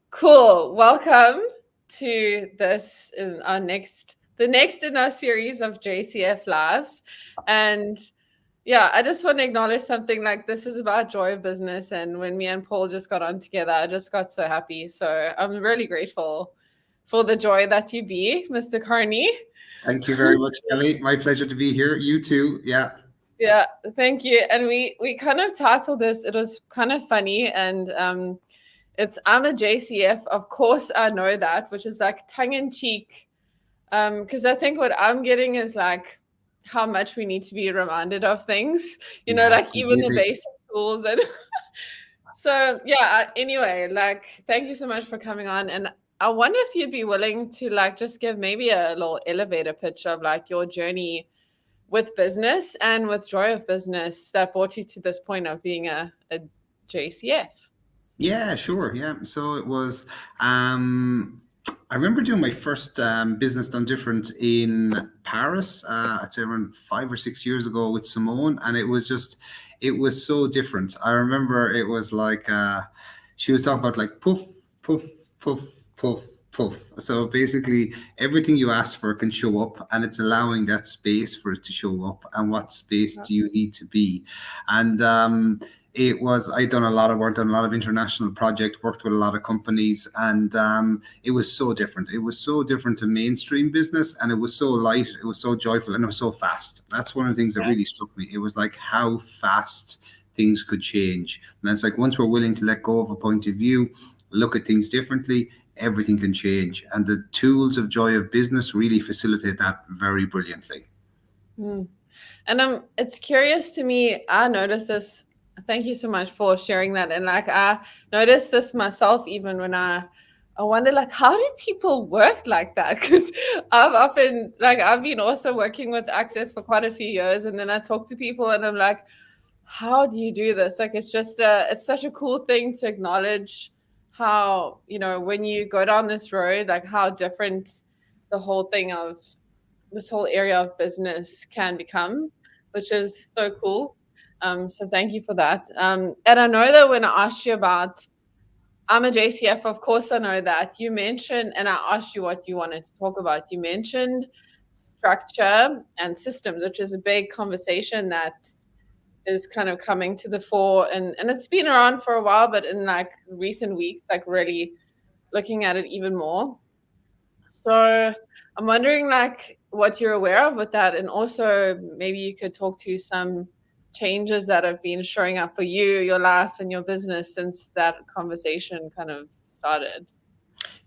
Cool. Welcome to this in the next in our series of JCF lives. And yeah, I just want to acknowledge something like this is about joy of business. And when me and Paul just got on together, I just got so happy. So I'm really grateful for the joy that you be, Mr. Kearney. Thank you very much, Kelly. My pleasure to be here. You too. Yeah. Yeah, thank you. And we kind of titled this, it was kind of funny, and it's I'm a JCF. Of course I know that, which is like tongue in cheek. Because I think what I'm getting is like how much we need to be reminded of things, Yeah, like even the completely. basic tools. And so yeah, anyway, like thank you so much for coming on. And I wonder if you'd be willing to like just give maybe a little elevator pitch of like your journey with business and with joy of business that brought you to this point of being a JCF. Yeah, sure. Yeah. So it was, I remember doing my first business done different in Paris, I'd say around 5 or 6 years ago with Simone. And it was so different. I remember it was like, she was talking about like poof, poof, poof, poof, poof. So basically, everything you ask for can show up, and it's allowing that space for it to show up. And what space do you need to be? And it was I'd done a lot of work, done a lot of international projects, worked with a lot of companies, and it was so different. It was so different to mainstream business, and it was so light, it was so joyful, and it was so fast. That's one of the things that really struck me. It was like how fast things could change. And it's like once we're willing to let go of a point of view, look at things differently, everything can change. And the tools of joy of business really facilitate that very brilliantly. Mm. And it's curious to me. I noticed this. Thank you so much for sharing that. And like I noticed this myself, even when I wonder like how do people work like that? Because I've often like I've been also working with Access for quite a few years, and then I talk to people and I'm like, how do you do this? Like it's just it's such a cool thing to acknowledge how, when you go down this road, like how different the whole thing of this whole area of business can become, which is so cool. So thank you for that. And I know that when I asked you about, I'm a JCF, of course I know that. You mentioned, and I asked you what you wanted to talk about. You mentioned structure and systems, which is a big conversation that is kind of coming to the fore, and it's been around for a while, but in like recent weeks, like really looking at it even more. So I'm wondering like what you're aware of with that, and also maybe you could talk to some changes that have been showing up for you, your life, and your business since that conversation kind of started.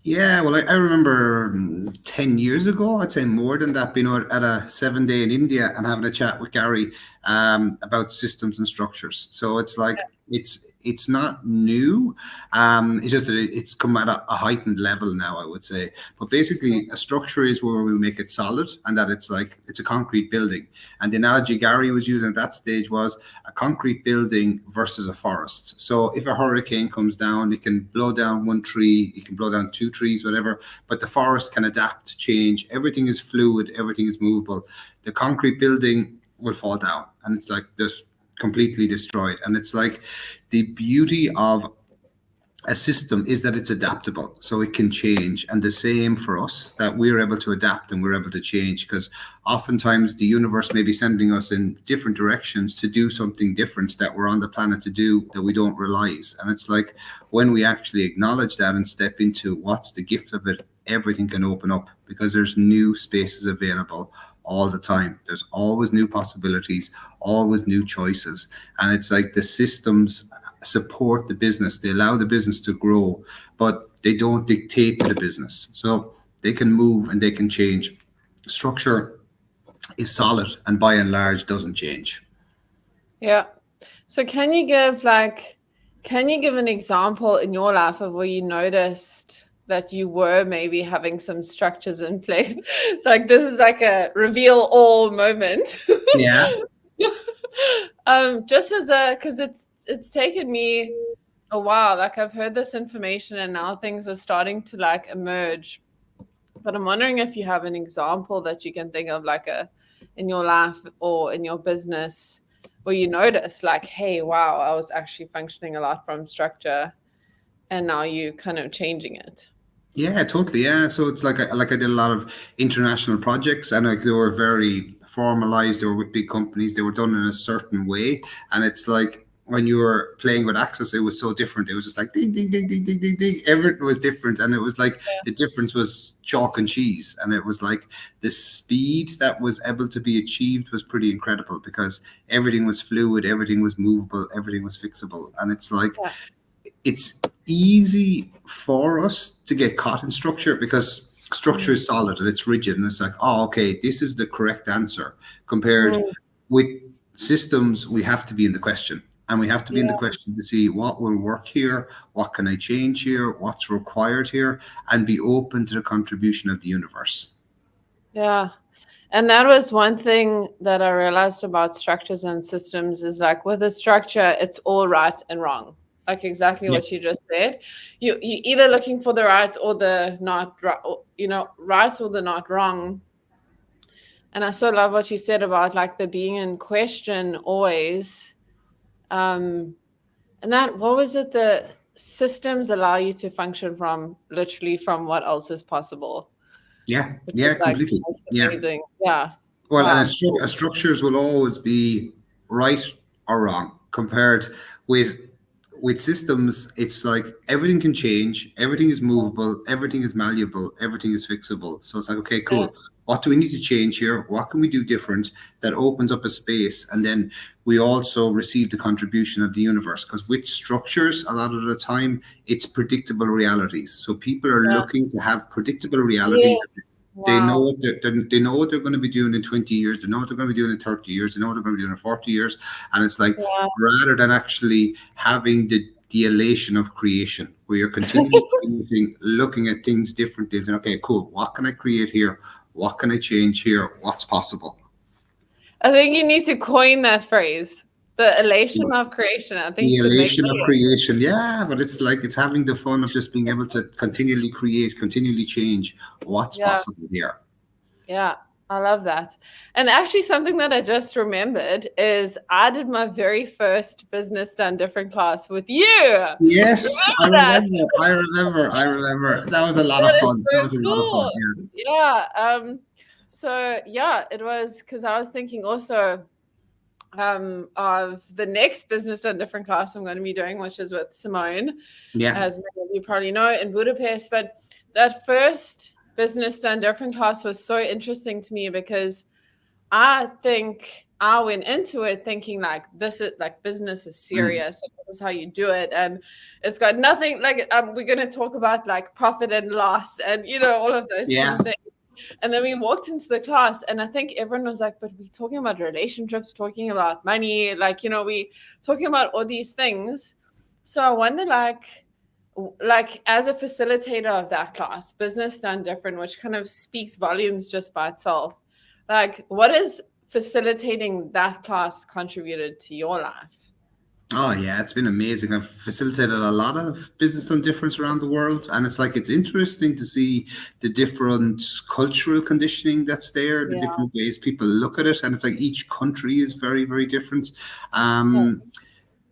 Yeah, well, I remember 10 years ago, I'd say more than that, being out at a 7 day in India and having a chat with Gary about systems and structures. So it's like, it's not new. It's just that it's come at a heightened level now, I would say. But basically, a structure is where we make it solid, and that it's like it's a concrete building. And the analogy Gary was using at that stage was a concrete building versus a forest. So if a hurricane comes down, it can blow down one tree, it can blow down two trees, whatever, but the forest can adapt, change. Everything is fluid, everything is movable. The concrete building will fall down, and it's like just completely destroyed. And it's like the beauty of a system is that it's adaptable, so it can change. And the same for us, that we're able to adapt and we're able to change, because oftentimes the universe may be sending us in different directions to do something different that we're on the planet to do that we don't realize. And it's like when we actually acknowledge that and step into what's the gift of it, everything can open up, because there's new spaces available all the time. There's always new possibilities, always new choices. And it's like the systems support the business, they allow the business to grow, but they don't dictate to the business. So they can move and they can change. Structure is solid and by and large doesn't change. Yeah. So can you give an example in your life of where you noticed that you were maybe having some structures in place? Like this is like a reveal all moment. Yeah. Just as because it's taken me a while. Like I've heard this information and now things are starting to like emerge. But I'm wondering if you have an example that you can think of, like in your life or in your business, where you notice like, hey, wow, I was actually functioning a lot from structure. and now you kind of changing it. Yeah, totally. Yeah, so it's like I did a lot of international projects, and like they were very formalized. They were with big companies. They were done in a certain way, and it's like when you were playing with Access, it was so different. It was just like ding, ding, ding, ding, ding, ding, ding. Everything was different, and it was like the difference was chalk and cheese, and it was like the speed that was able to be achieved was pretty incredible because everything was fluid, everything was movable, everything was fixable, and it's like Yeah. it's easy for us to get caught in structure because structure Mm. is solid and it's rigid and it's like, oh, okay, this is the correct answer. Compared Mm. with systems, we have to be in the question, and we have to be in the Yeah. question to see what will work here, what can I change here, what's required here, and be open to the contribution of the universe. Yeah. And that was one thing that I realized about structures and systems is like with a structure, it's all right and wrong. Like exactly Yeah. what you just said. You either looking for the right or the not right, right or the not wrong. And I so love what you said about like the being in question always. Um, and that what was it? The systems allow you to function from literally from what else is possible, Yeah, which is yeah, like completely. most Yeah. amazing. Yeah. Well, and Wow. Cool. structures will always be right or wrong compared with systems. It's like everything can change, everything is movable, everything is malleable, everything is fixable. So it's like, okay, Yeah. cool. What do we need to change here? What can we do different that opens up a space? And then we also receive the contribution of the universe because with structures, a lot of the time, it's predictable realities. So people are Yeah. looking to have predictable realities. Yes. They know Wow. they know what they're going to be doing in 20 years. They know what they're going to be doing in 30 years. They know what they're going to be doing in 40 years. And it's like Yeah. rather than actually having the elation of creation, where you're continually creating, looking at things differently, and saying, okay, cool, what can I create here? What can I change here? What's possible? I think you need to coin that phrase, the elation of creation. I think The you could make elation of millions. creation, yeah, but it's like it's having the fun of just being able to continually create, continually change what's Yeah. possible here. Yeah. I love that. And actually, something that I just remembered is I did my very first business done different class with you. Yes, I Remember that? remember. I remember. I remember. That was a lot of That is fun. That so was a lot of fun. cool. Yeah. So yeah, it was because I was thinking also of the next business done different class I'm going to be doing, which is with Simone, Yeah. as many of you probably know, in Budapest. But that first business done different class was so interesting to me because I think I went into it thinking like this is like business is Mm. serious and this is how you do it, and it's got nothing like we're going to talk about like profit and loss and all of those Yeah. fun things. And then we walked into the class, and I think everyone was like, but we're talking about relationships, talking about money, like, we talking about all these things. So I wonder, like as a facilitator of that class, business done different, which kind of speaks volumes just by itself. Like, what is facilitating that class contributed to your life? Oh yeah, it's been amazing. I've facilitated a lot of business done difference around the world, and it's like it's interesting to see the different cultural conditioning that's there, the Yeah. different ways people look at it, and it's like each country is very, very different. Yeah.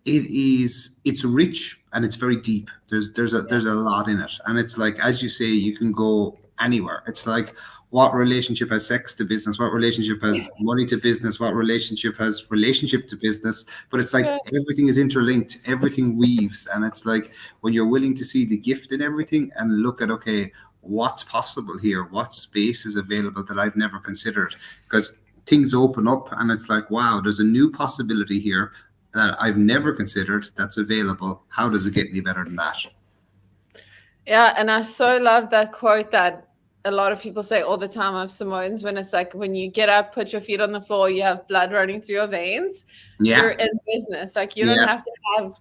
It's rich and it's very deep. There's a lot in it, and it's like as you say, you can go anywhere. It's like what relationship has sex to business, what relationship has money to business, what relationship has relationship to business. But it's like Yeah. everything is interlinked, everything weaves, and it's like when you're willing to see the gift in everything and look at, okay, what's possible here, what space is available that I've never considered, because things open up and it's like, wow, there's a new possibility here that I've never considered that's available. How does it get any better than that? Yeah, and I so love that quote that a lot of people say all the time of Simone's when it's like when you get up, put your feet on the floor, you have blood running through your veins, you're Yeah, in business. Like you don't yeah, have to have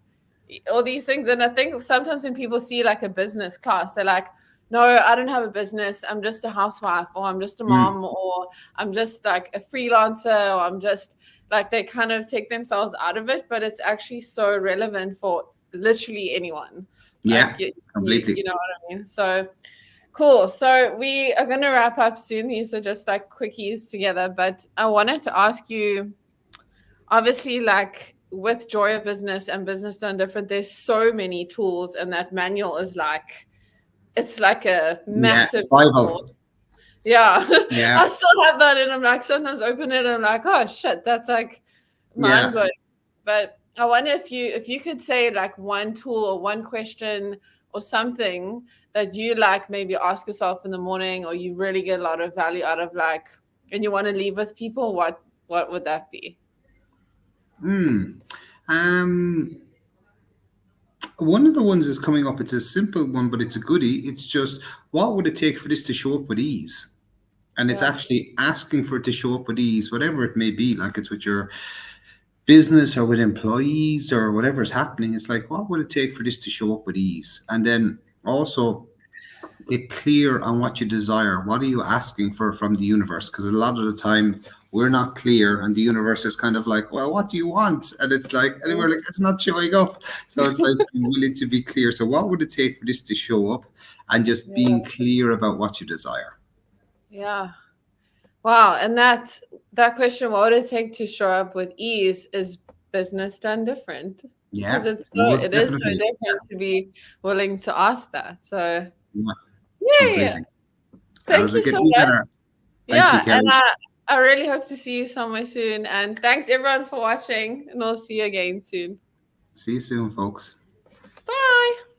all these things. And I think sometimes when people see like a business class, they're like, no, I don't have a business. I'm just a housewife, or I'm just a mm, mom, or I'm just like a freelancer, or I'm just like they kind of take themselves out of it. But it's actually so relevant for literally anyone. Like yeah, completely. you know what I mean? So cool. So we are going to wrap up soon. These are just like quickies together. But I wanted to ask you, obviously, like with Joy of Business and Business Done Different, there's so many tools, and that manual is like, it's like a Yeah, massive Bible. resource. Yeah. Yeah, I still have that, and I'm like, sometimes open it and I'm like, oh shit, that's like mind yeah. blowing. But I wonder if you could say like one tool or one question or something that you like maybe ask yourself in the morning, or you really get a lot of value out of, like, and you want to leave with people, what would that be? Hmm. Um, One of the ones is coming up. It's a simple one, but it's a goodie. It's just, what would it take for this to show up with ease? And it's Yeah. actually asking for it to show up with ease, whatever it may be. Like it's with your business or with employees or whatever's happening. It's like, what would it take for this to show up with ease? And then also get clear on what you desire. What are you asking for from the universe? Because a lot of the time we're not clear, and the universe is kind of like, well, what do you want? And it's like, and we're like, it's not showing up. So it's like being willing to be clear. So what would it take for this to show up? And just Yeah. being clear about what you desire. Yeah. Wow. And that question, what would it take to show up with ease, is Business Done Different. Because Yeah, most it is so definitely. different to be willing to ask that. So Yeah, yeah. completely. How Thank does you it so get any much. better? Thank you, Yeah. And Kelly. I really hope to see you somewhere soon. And thanks everyone for watching. And we'll see you again soon. See you soon, folks. Bye.